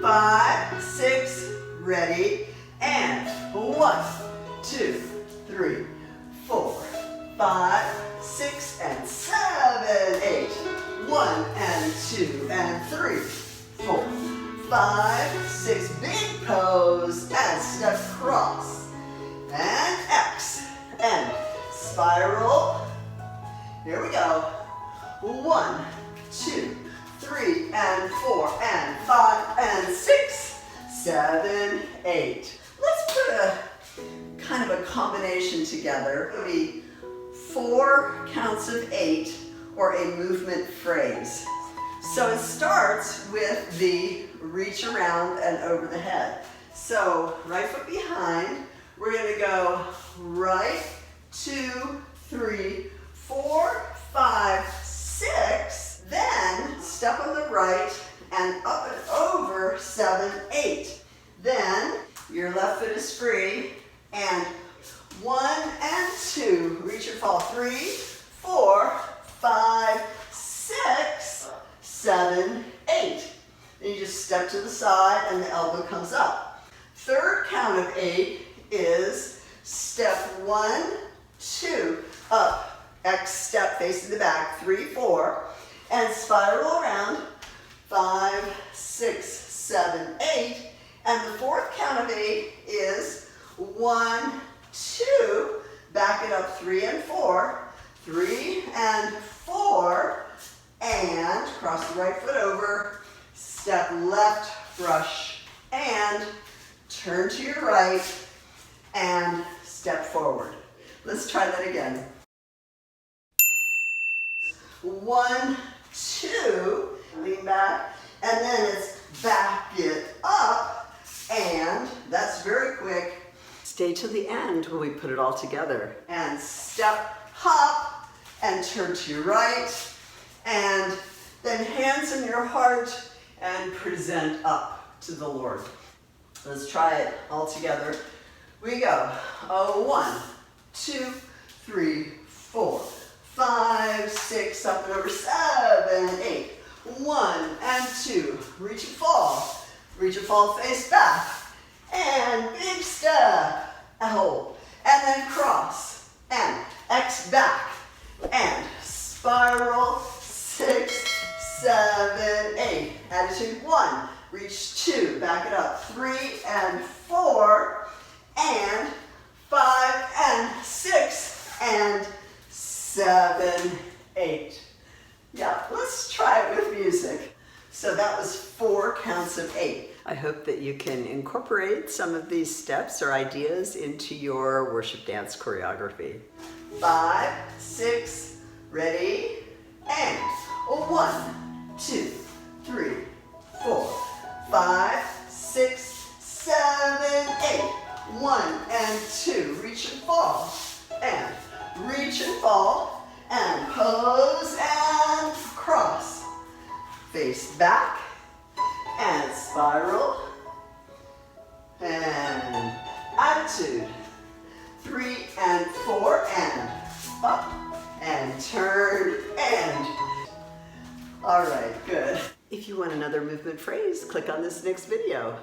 5, 6, ready, and 1, 2, 3, 4, 5, 6, and 7, 8, 1 and 2 and 3, 4, 5, 6, big pose, and step cross, and X, and spiral. Here we go. 1, 2, 3, and 4, and 5, and 6, 7, 8. Let's put a kind of a combination together. It would be 4 counts of 8 or a movement phrase. So it starts with the reach around and over the head. So right foot behind, we're going to go right, 2, 3, 4, 5, 6. Then step on the right and up and over 7, 8. Then your left foot is free and 1 and 2. Reach and fall. 3, 4, 5, 6, 7, 8. Then you just step to the side and the elbow comes up. Third count of 8 is step 1, 2, up, X step facing the back, 3, 4, and spiral around, 5, 6, 7, 8, and the fourth count of 8 is 1, 2, back it up, 3 and 4, 3 and 4, and cross the right foot over, step left, brush, and turn to your right, and step forward. Let's try that again. 1, 2, lean back, and then it's back it up, and that's very quick. Stay till the end when we put it all together. And step, hop, and turn to your right, and then hands in your heart, and present up to the Lord. Let's try it all together. We go. 1, 2, 3, 4, 5, 6, up and over 7, 8. 1 and 2. Reach and fall. Reach and fall, face back. And big step. Hold. And then cross. And X back. And spiral. 6, 7, 8. Attitude 1. Reach 2. Back it up. 3 and 4. And 5 and 6. And 7, 8. Yeah, let's try it with music. So that was 4 counts of 8. I hope that you can incorporate some of these steps or ideas into your worship dance choreography. 5, 6, ready, and 1, 2, 3, 4, 5, 6, 7, 8. 1 and 2, reach and fall, and reach and fall, and pose and cross. Face back, and spiral, and attitude. 3 and 4, and up, and turn, and. All right, good. If you want another movement phrase, click on this next video.